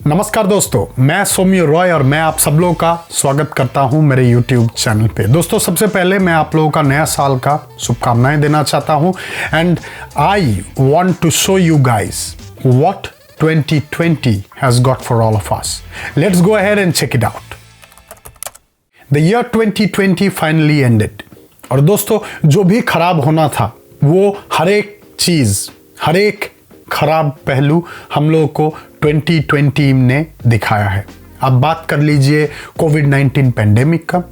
नमस्कार दोस्तों, मैं सौम्य रॉय और मैं आप सब लोगों का स्वागत करता हूं मेरे YouTube चैनल पे। दोस्तों, सबसे पहले मैं आप लोगों का नया साल का शुभकामनाएं देना चाहता हूं and I want to show you guys what 2020 has got for all of us. Let's go ahead and check it out. The year 2020 finally ended और दोस्तों, जो भी खराब होना था वो हर एक चीज, हर एक खराब पहलू हम लोगों को 2020 ने दिखाया है। अब बात कर लीजिए कोविड-19 पेंडेमिक का,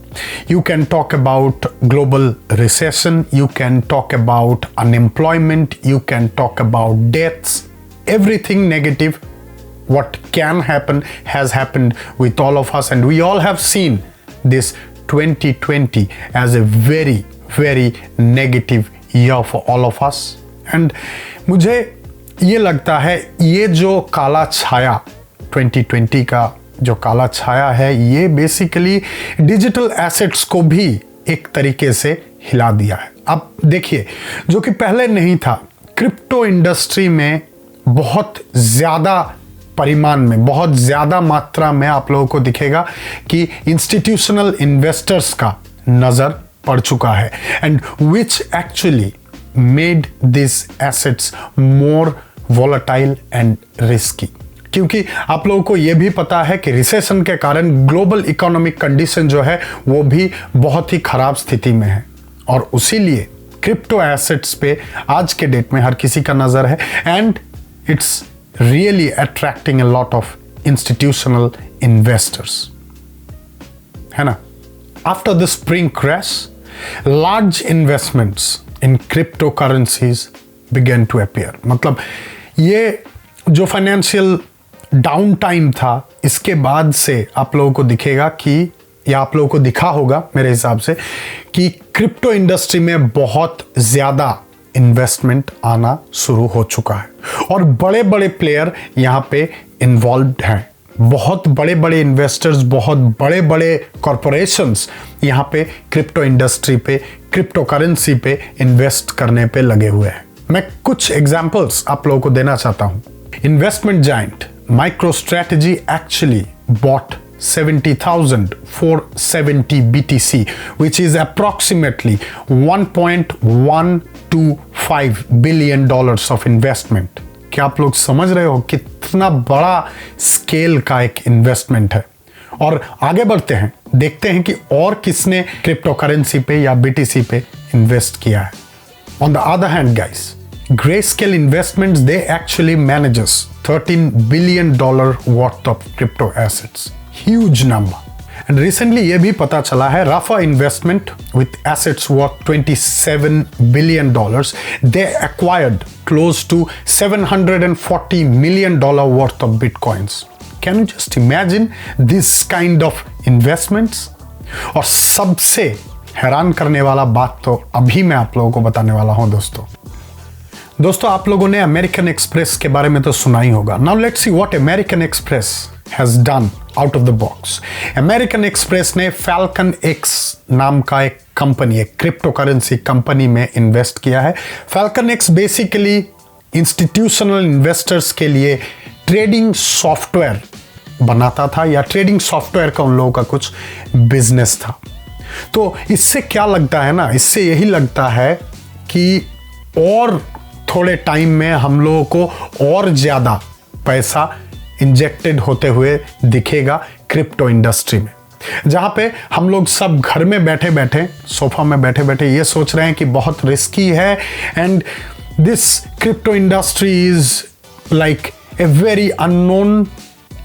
you can talk about global recession, you can talk about unemployment, you can talk about deaths, everything negative what can happen has happened with all of us, and we all have seen this 2020 as a very negative year for all of us. And मुझे ये लगता है ये जो काला छाया 2020 का जो काला छाया है, ये बेसिकली डिजिटल एसेट्स को भी एक तरीके से हिला दिया है। अब देखिए, जो कि पहले नहीं था, क्रिप्टो इंडस्ट्री में बहुत ज़्यादा परिमाण में, बहुत ज़्यादा मात्रा में आप लोगों को दिखेगा कि इंस्टीट्यूशनल इन्वेस्टर्स का नज़र पड़ चुका है, and which actually made this assets more volatile and risky. क्योंकि आप लोगों को यह भी पता है कि रिसेशन के कारण ग्लोबल इकोनॉमिक कंडीशन जो है वो भी बहुत ही खराब स्थिति में है, और उसीलिए क्रिप्टो एसेट्स पे आज के डेट में हर किसी का नज़र है, and it's really attracting a lot of institutional investors, है ना। After the spring crash, large investments in cryptocurrencies began to appear. मतलब ये जो फाइनेंशियल डाउन टाइम था, इसके बाद से आप लोगों को दिखेगा कि, या आप लोगों को दिखा होगा मेरे हिसाब से, कि क्रिप्टो इंडस्ट्री में बहुत ज़्यादा इन्वेस्टमेंट आना शुरू हो चुका है और बड़े बड़े प्लेयर यहाँ पे इन्वॉल्व्ड हैं। बहुत बड़े बड़े इन्वेस्टर्स, बहुत बड़े बड़े कॉरपोरेशंस यहाँ पे क्रिप्टो इंडस्ट्री पे, क्रिप्टो करेंसी पे इन्वेस्ट करने पे लगे हुए हैं। मैं कुछ एग्जांपल्स आप लोगों को देना चाहता हूँ। Investment giant MicroStrategy actually bought 70,470 BTC, which is approximately $1.125 billion of investment. क्या आप लोग समझ रहे हो कितना बड़ा स्केल का एक इन्वेस्टमेंट है? और आगे बढ़ते हैं, देखते हैं कि और किसने क्रिप्टो करेंसी पे या BTC पे इन्वेस्ट किया है। On the other hand, guys, Grayscale Investments, they actually manages $13 billion worth of crypto assets. Huge number. And recently ये भी पता चला है, Rafa Investment with assets worth $27 billion, they acquired close to $740 million worth of bitcoins. Can you just imagine this kind of investments? और सबसे हैरान करने वाला बात तो अभी मैं आप लोगों को बताने वाला हूं। दोस्तों, आप लोगों ने अमेरिकन एक्सप्रेस के बारे में तो सुना ही होगा। Now let's see what American express has done out of the box. American express ने फैल्कन एक्स नाम का एक कंपनी, एक क्रिप्टो करेंसी कंपनी में इन्वेस्ट किया है। Falcon x basically institutional investors के लिए ट्रेडिंग सॉफ्टवेयर बनाता था, या ट्रेडिंग सॉफ्टवेयर का उन लोगों का कुछ बिजनेस था। तो इससे क्या लगता है ना, इससे यही लगता है कि और थोड़े टाइम में हम लोगों को और ज़्यादा पैसा इंजेक्टेड होते हुए दिखेगा क्रिप्टो इंडस्ट्री में, जहाँ पे हम लोग सब घर में बैठे बैठे, सोफा में बैठे बैठे ये सोच रहे हैं कि बहुत रिस्की है, and this crypto industry is like a very unknown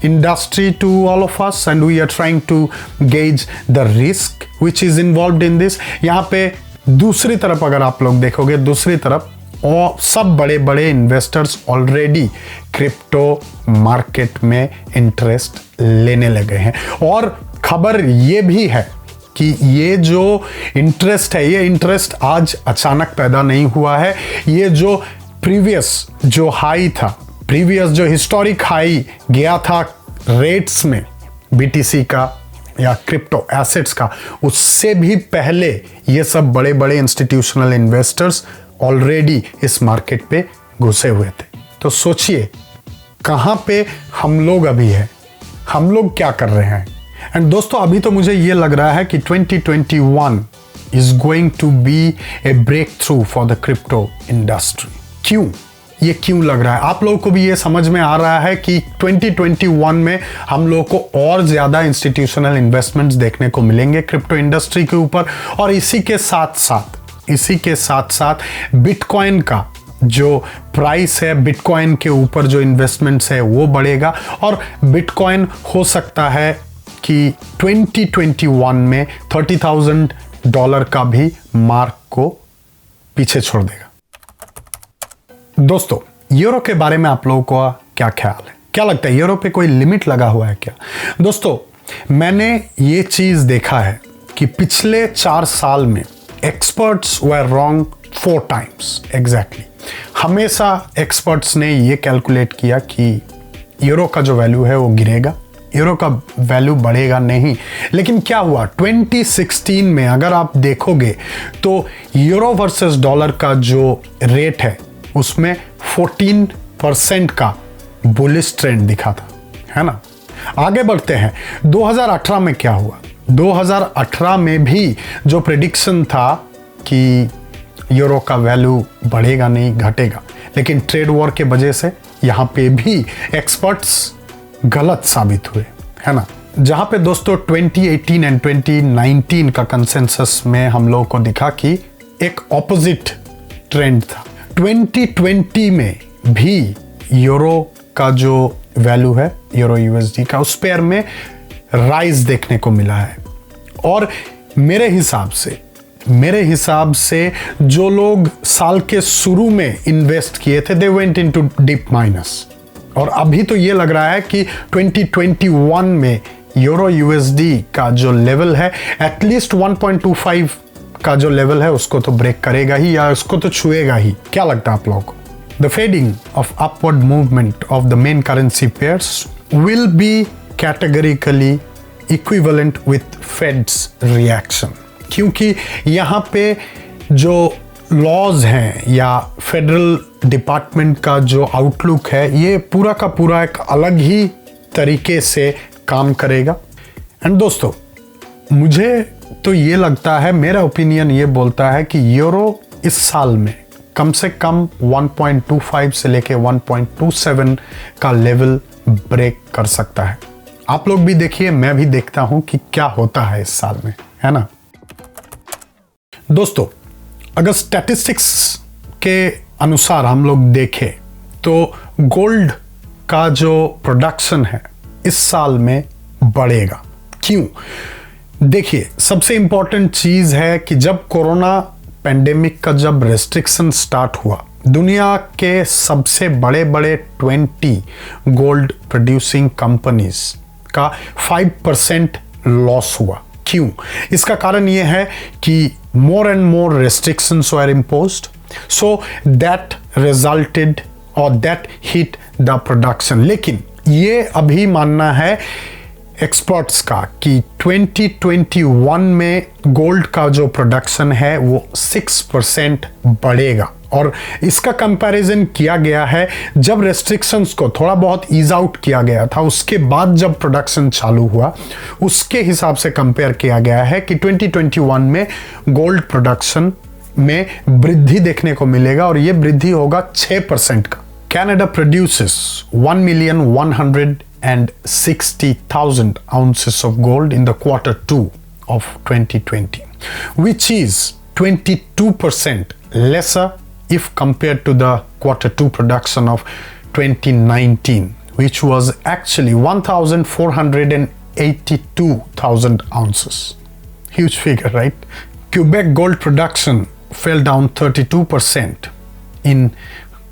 industry to all of us, and we are trying to gauge the risk which is involved in this. यहाँ पे दूसरी तरफ अगर आप लोग देखोगे, दूसरी तरफ और सब बड़े बड़े इन्वेस्टर्स ऑलरेडी क्रिप्टो मार्केट में इंटरेस्ट लेने लगे हैं, और खबर ये भी है कि ये जो इंटरेस्ट है, ये इंटरेस्ट आज अचानक पैदा नहीं हुआ है। ये जो प्रीवियस जो हाई था, प्रीवियस जो हिस्टोरिक हाई गया था रेट्स में BTC का या क्रिप्टो एसेट्स का, उससे भी पहले ये सब बड़े बड़े इंस्टीट्यूशनल इन्वेस्टर्स ऑलरेडी इस मार्केट पे घुसे हुए थे। तो सोचिए कहाँ पे हम लोग अभी हैं हम लोग क्या कर रहे हैं। एंड दोस्तों अभी तो मुझे ये लग रहा है कि 2021 is going to be a breakthrough for the crypto industry. क्यों, ये क्यों लग रहा है? आप लोगों को भी ये समझ में आ रहा है कि 2021 में हम लोगों को और ज्यादा इंस्टीट्यूशनल इन्वेस्टमेंट्स देखने को मिलेंगे क्रिप्टो इंडस्ट्री के ऊपर। और इसी के साथ साथ बिटकॉइन का जो प्राइस है, बिटकॉइन के ऊपर जो इन्वेस्टमेंट्स है वो बढ़ेगा। और बिटकॉइन हो सकता है कि 2021 में $30,000 का भी मार्क को पीछे छोड़ देगा। दोस्तों यूरो के बारे में आप लोगों का क्या ख्याल है? क्या लगता है यूरो पे कोई लिमिट लगा हुआ है क्या? दोस्तों मैंने ये चीज देखा है कि पिछले 4 साल में experts were wrong 4 times exactly. हमेशा एक्सपर्ट्स ने ये कैलकुलेट किया कि यूरो का जो वैल्यू है वो गिरेगा, यूरो का वैल्यू बढ़ेगा नहीं। लेकिन क्या हुआ 2016 में अगर आप देखोगे तो यूरो वर्सेस डॉलर का जो रेट है उसमें 14% का बुलिश ट्रेंड दिखा था, है ना। आगे बढ़ते हैं, 2018 में क्या हुआ? 2018 में भी जो प्रेडिक्शन था कि यूरो का वैल्यू बढ़ेगा नहीं घटेगा, लेकिन ट्रेड वॉर के वजह से यहाँ पे भी एक्सपर्ट्स गलत साबित हुए, है ना। जहाँ पे दोस्तों 2018 एंड 2019 का कंसेंसस में हम लोगों को दिखा कि एक ऑपोजिट ट्रेंड था। 2020 में भी यूरो का जो वैल्यू है यूरो यूएसडी का, उस पेयर में राइज देखने को मिला है। और मेरे हिसाब से जो लोग साल के शुरू में इन्वेस्ट किए थे they went into deep minus. और अभी तो ये लग रहा है कि 2021 में यूरो यूएसडी का जो लेवल है एटलीस्ट 1.25 का जो लेवल है उसको तो ब्रेक करेगा ही या उसको तो छुएगा ही। क्या लगता है आप लोगों को? The fading of upward movement of the main currency pairs will be categorically equivalent with fades reaction, क्योंकि यहाँ पे जो लॉज हैं या फेडरल डिपार्टमेंट का जो आउटलुक है ये पूरा का पूरा एक अलग ही तरीके से काम करेगा। एंड दोस्तों मुझे तो ये लगता है, मेरा ओपिनियन ये बोलता है कि यूरो इस साल में कम से कम 1.25 से लेके 1.27 का लेवल ब्रेक कर सकता है। आप लोग भी देखिए, मैं भी देखता हूं कि क्या होता है इस साल में, है ना। दोस्तों अगर स्टैटिस्टिक्स के अनुसार हम लोग देखें तो गोल्ड का जो प्रोडक्शन है इस साल में बढ़ेगा। क्यों? देखिए सबसे इंपॉर्टेंट चीज है कि जब कोरोना पेंडेमिक का जब रेस्ट्रिक्शन स्टार्ट हुआ, दुनिया के सबसे बड़े बड़े 20 गोल्ड प्रोड्यूसिंग कंपनीज का 5% लॉस हुआ। क्यों? इसका कारण यह है कि more and more restrictions were imposed, so that resulted or that hit the production। लेकिन ये अभी मानना है एक्सपर्ट्स का कि 2021 में गोल्ड का जो प्रोडक्शन है वो 6% बढ़ेगा। और इसका कंपैरिजन किया गया है जब रेस्ट्रिक्शंस को थोड़ा बहुत ईज आउट किया गया था, उसके बाद जब प्रोडक्शन चालू हुआ उसके हिसाब से कंपेयर किया गया है कि 2021 में गोल्ड प्रोडक्शन में वृद्धि देखने को मिलेगा और ये वृद्धि होगा 6% का। Canada produces 1,160,000 ounces of gold in the Q2 of 2020, which is 22% lesser if compared to the Q2 production of 2019, which was actually 1,482,000 ounces. Huge figure, right? Quebec gold production fell down 32% in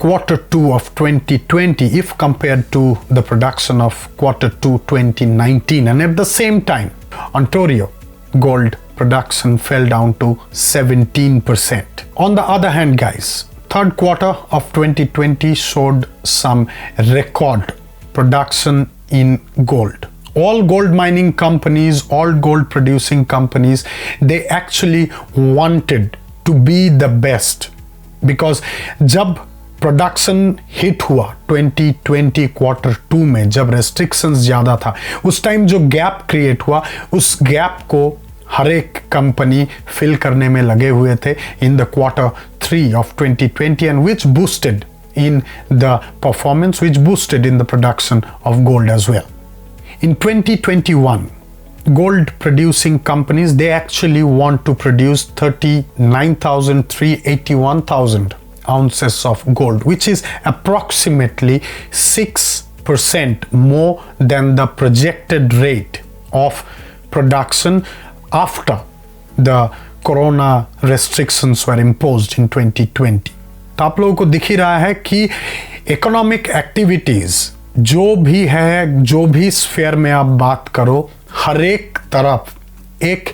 Q2 of 2020 if compared to the production of Q2 2019, and at the same time Ontario gold production fell down to 17%. On the other hand guys, third quarter of 2020 showed some record production in gold. All gold mining companies, all gold producing companies, they actually wanted to be the best, because जब production hit हुआ 2020 quarter 2 में, जब restrictions ज़्यादा था, उस time जो gap create हुआ, उस गैप को हर एक कंपनी फिल करने में लगे हुए थे in the quarter 3 of 2020 and which boosted in the performance, which boosted in the production of gold as well. In 2021, gold producing companies, they actually want to produce 39,381,000 ounces of gold, which is approximately 6% more than the projected rate of production after the corona restrictions were imposed in 2020. तो आप लोगों को दिख ही रहा है कि economic activities जो भी है, जो भी स्फेयर में आप बात करो, हर एक तरफ एक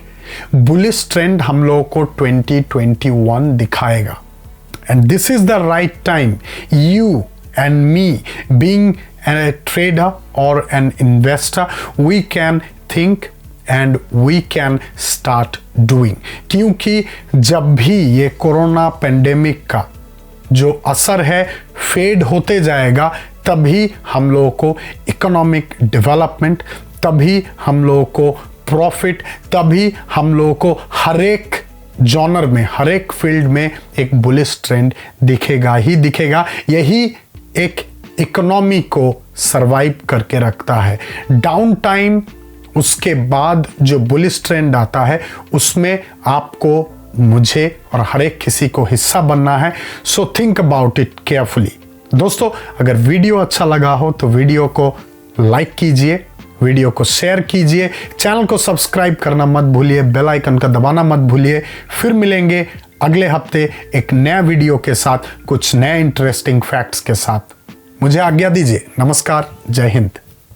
बुलिश ट्रेंड हम लोगों को 2021 दिखाएगा. And this is the right time. You and me being a trader और an investor, we can think and we can start doing. क्योंकि जब भी ये कोरोना पेंडेमिक का जो असर है फेड होते जाएगा, तभी हम लोगों को इकोनॉमिक डेवलपमेंट, तभी हम लोगों को प्रॉफिट, तभी हम लोगों को हर एक जॉनर में, हर एक फील्ड में एक बुलिश ट्रेंड दिखेगा ही दिखेगा. यही एक इकोनॉमी को सरवाइव करके रखता है. डाउन टाइम, उसके बाद जो बुलिश ट्रेंड आता है, उसमें आपको, मुझे और हर एक किसी को हिस्सा बनना है. So think about it carefully. दोस्तों, अगर वीडियो अच्छा लगा हो तो वीडियो को लाइक कीजिए, वीडियो को शेयर कीजिए, चैनल को सब्सक्राइब करना मत भूलिए, बेल आइकन का दबाना मत भूलिए. फिर मिलेंगे अगले हफ्ते एक नया वीडियो के साथ, कुछ नए इंटरेस्टिंग फैक्ट्स के साथ. मुझे आज्ञा दीजिए. नमस्कार. जय हिंद.